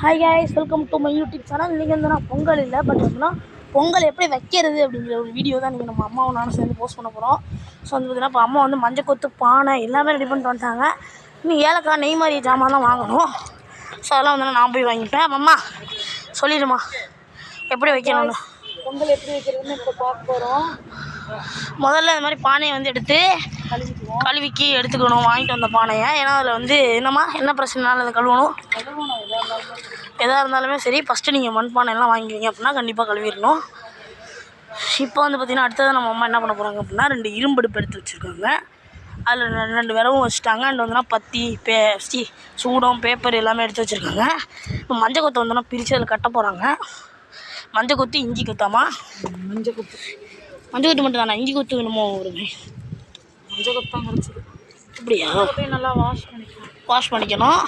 Hi guys, welcome to my YouTube channel. இன்றைக்கி வந்து நான் பொங்கல் இல்லை, பட் வந்துன்னா பொங்கல் எப்படி வைக்கிறது அப்படிங்கிற ஒரு வீடியோ தான் நீங்கள் நம்ம அம்மாவும் நானும் சேர்ந்து போஸ்ட் பண்ண போகிறோம். ஸோ வந்து பார்த்தீங்கன்னா இப்போ அம்மா வந்து மஞ்சள் கொத்து பானை எல்லாமே ரெடி பண்ணிட்டு வந்துட்டாங்க. இன்னும் ஏலக்காய் நெய் மாதிரி ஜாமான்லாம் வாங்கணும். ஸோ அதெல்லாம் வந்து நான் போய் வாங்கிப்பேன். அம்மா சொல்லிடுமா எப்படி வைக்கணும்னு. பொங்கல் எப்படி வைக்கிறதுன்னு இப்போ பார்க்க போகிறோம். முதல்ல இந்த மாதிரி பானையை வந்து எடுத்து கழுவிக்கி எடுத்துக்கணும். வாங்கிட்டு வந்த பானையை, ஏன்னா அதில் வந்து என்ன பிரச்சனைனாலும் அதை கழுவணும். எதாக இருந்தாலுமே சரி, ஃபஸ்ட்டு நீங்கள் மண் பானையெல்லாம் வாங்கிக்கிங்க அப்படின்னா கண்டிப்பாக கழுவிடணும். இப்போ வந்து பார்த்திங்கன்னா அடுத்தது நம்ம அம்மா என்ன பண்ண போகிறாங்க அப்படின்னா 2 இரும்படுப்பு எடுத்து வச்சுருக்காங்க. அதில் 2 விரவும் வச்சுட்டாங்க. அண்ட் வந்துன்னா பத்தி சூடம் பேப்பர் எல்லாமே எடுத்து வச்சுருக்காங்க. இப்போ மஞ்சள் கொத்தை வந்தோன்னா பிரித்து அதில் கட்ட போகிறாங்க. மஞ்சள் கொத்து இஞ்சி கொத்தாமா? மஞ்சள் கொத்து மட்டும் தானே, இஞ்சி கொத்து வேணுமோ? வருங்க மஞ்சள் கொத்தான் கிடச்சிது. அப்படியா? நல்லா வாஷ் பண்ணிக்கணும்.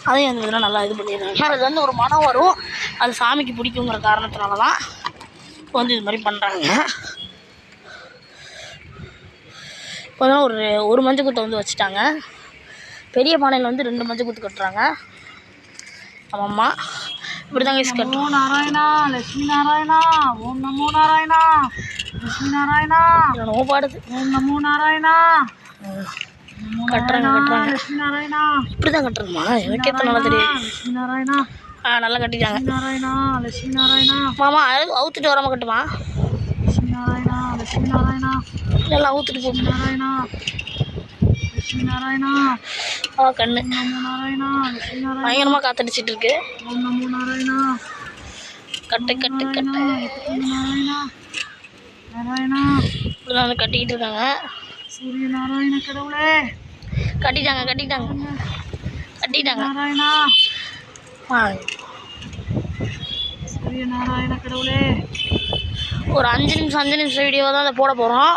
அதையும் வந்து இதெல்லாம் நல்லா இது பண்ணிடுறாங்க. அது வந்து ஒரு மனம் வரும், அது சாமிக்கு பிடிக்குங்கிற காரணத்தினால தான் இப்போ வந்து இது மாதிரி பண்ணுறாங்க. இப்போ தான் ஒரு மஞ்சள் குத்தை வந்து வச்சுட்டாங்க. பெரிய பானையில் வந்து 2 மஞ்சள் குத்து கட்டுறாங்க அம்மா. இப்படி தாங்க கட்டுறோம். நாராயணா லட்சுமி நாராயணா ஓம் நமோ நாராயணா லட்சுமி நாராயணா என்னமோ பாடுது. ஓம் நமோ நாராயணா கட்டுறாங்க லட்சுமி நாராயணா. இப்படி தான் கட்டுறோமா? எனக்கு எத்தனை நல்லா தெரியும். லட்சுமி நாராயணா நல்லா கட்டிட்டாங்க. நாராயணா லட்சுமி நாராயணா. மாமா அவுத்துட்டு வராமல் கட்டுமா? லட்சுமி நாராயணா லட்சுமி நாராயணா. இதெல்லாம் அவுத்துட்டு போட்டு நாராயணா லட்சுமி நாராயணா. கண்ணு நமோ நாராயணா லட்சுமி நாராயணா. பயங்கரமாக காத்தடிச்சிட்டு இருக்கு. ஓம் நமோ நாராயணா கட்டு நாராயணா நாராயணா. இப்படிதான் வந்து கட்டிக்கிட்டு இருக்காங்க. சூரிய நாராயண கடவுளே. கட்டிட்டாங்க நாராயணா சூரிய நாராயண கடவுளே. ஒரு 5 நிமிஷம் வீடியோ தான் அதை போட போகிறோம்.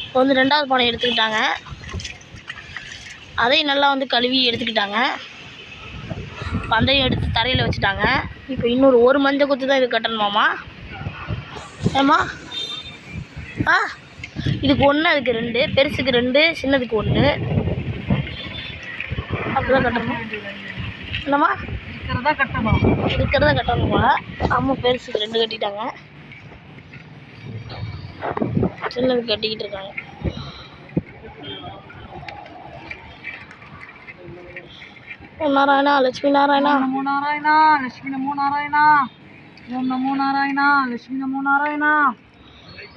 இப்போ வந்து 2வது பானை எடுத்துக்கிட்டாங்க. அதையும் நல்லா வந்து கழுவி எடுத்துக்கிட்டாங்க. அதையும் எடுத்து தரையில் வச்சுட்டாங்க. இப்போ இன்னொரு மஞ்சள் கொத்து தான் இது கட்டணுமாம்மா? ஏம்மா? இதுக்கு 1, அதுக்கு 2, பெருசுக்கு 2, சின்னதுக்கு 1. அப்படிதான் கட்டணும். என்னம்மா? இருக்கிறதா கட்டணும் போல. அம்மா பெருசுக்கு 2 கட்டிட்டாங்க, சின்னது கட்டிக்கிட்டு இருக்காங்க. நாராயணா லட்சுமி நாராயணா. நமோ நாராயணா லட்சுமி நமோ நாராயணா. ஓம் நமோ நாராயணா லட்சுமி நமோ நாராயணா.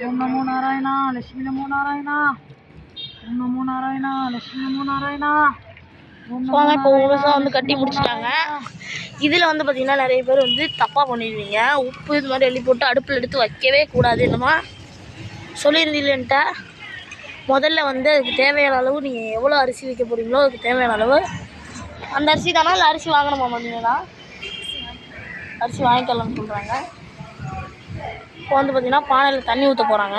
ஓம் நமோ நாராயணா லட்சுமி நமோ நாராயணா. ஓம் நமோ நாராயணா லட்சுமி நமோ நாராயணா. இப்போ முழுசாக வந்து கட்டி முடிச்சிட்டாங்க. இதில் வந்து பார்த்திங்கன்னா நிறைய பேர் வந்து தப்பாக பண்ணிடுவீங்க. உப்பு இது மாதிரி எள்ளி போட்டு அடுப்பில் எடுத்து வைக்கவே கூடாது. என்னம்மா சொல்லியிருந்தீங்கன்ட்ட முதல்ல வந்து அதுக்கு தேவையான அளவு நீங்கள் எவ்வளோ அரிசி வைக்க போகிறீங்களோ அதுக்கு தேவையான அளவு அந்த அரிசி தானா, இல்லை அரிசி வாங்கணுமா? பார்த்தீங்கன்னா அரிசி வாங்கிக்கலாம்னு சொல்கிறாங்க. இப்போ வந்து பார்த்திங்கன்னா பானையில் தண்ணி ஊற்ற போகிறாங்க.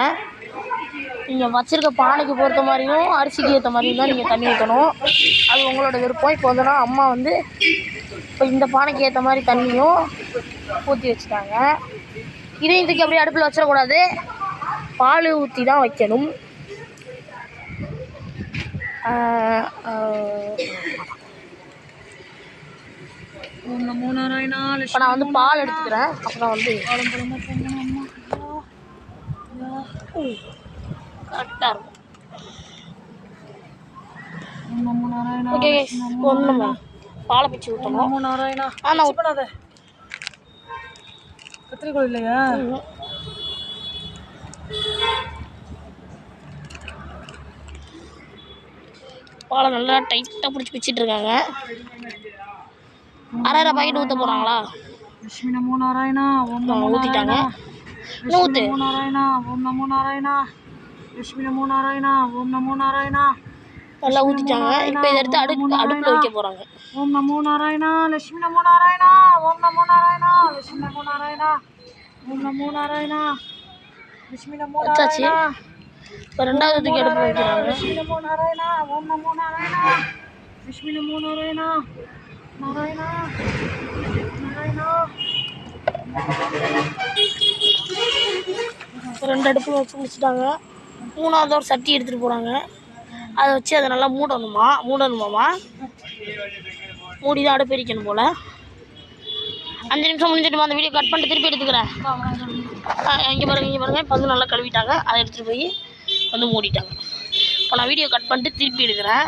நீங்கள் வச்சுருக்க பானைக்கு பொறுத்த மாதிரியும் அரிசிக்கு ஏற்ற மாதிரியும் தான் நீங்கள் தண்ணி ஊற்றணும். அது உங்களோட விருப்பம். இப்போ வந்துன்னா அம்மா வந்து இப்போ இந்த பானைக்கு ஏற்ற மாதிரி தண்ணியும் ஊற்றி வச்சுட்டாங்க. இதையும் இதுக்கு அப்படியே அடுப்பில் வச்சிடக்கூடாது, பால் ஊற்றி தான் வைக்கணும். ஓம் நமோ நாராயணா. இப்போ நான் வந்து பால் எடுத்துக்கிறேன். அப்புறம் வந்து கரெக்டாக இருக்கும். ஓகே ஒன்றுமே பாலை பிச்சு ஊற்றணும். நமோ நாராயணா. நான் பண்ணாத கத்திரிக்கோள் இல்லையா? பாலை நல்லா டைட்டாக பிடிச்சி பிச்சுட்டு இருக்காங்க. 1/2 பாக்கெட் ஊற்ற போகிறாங்களா? லட்சுமி நமோ நாராயணா. ஓம் நமோ ஊற்றிட்டாங்க. இன்னும் ஊற்று. நாராயணா ஓம் நமோ நாராயணா லட்சுமி நமோ நாராயணா. ஓம் நமோ நாராயணா. நல்லா ஊற்றிட்டாங்க. இப்போ இதை எடுத்து அடுப்பில் வைக்க போகிறாங்க. ஓம் நமோ நாராயணா லட்சுமி நமோ நாராயணா. ஓம் நமோ நாராயணா லட்சுமி நமோ நாராயணா. ஓம் நமோ நாராயணா லட்சுமி நமோ நாராயணா. இப்போ 2வது தூக்கி அடுப்பில் வைக்கிறாங்க. லட்சுமி நமோ நாராயணா. ஓம் நமோ நாராயணா லட்சுமி நமோ நாராயணா. நாராயணா நாராயணா. 2 அடுப்பில் வச்சு முடிச்சுட்டாங்க. 3வது ஒரு சட்டி எடுத்துகிட்டு போகிறாங்க. அதை வச்சு அதை நல்லா மூடணுமாமா. மூடி தான் அடுப்பு எரிக்கணும் போல். 5 நிமிஷம் முடிஞ்சிட்டுமா அந்த வீடியோ கட் பண்ணிட்டு திருப்பி எடுத்துக்கிறேன். இங்கே பாருங்கள் இப்போ வந்து நல்லா கழுவிட்டாங்க. அதை எடுத்துகிட்டு போய் வந்து மூடிட்டாங்க. இப்போ நான் வீடியோ கட் பண்ணிட்டு திருப்பி எடுக்கிறேன்.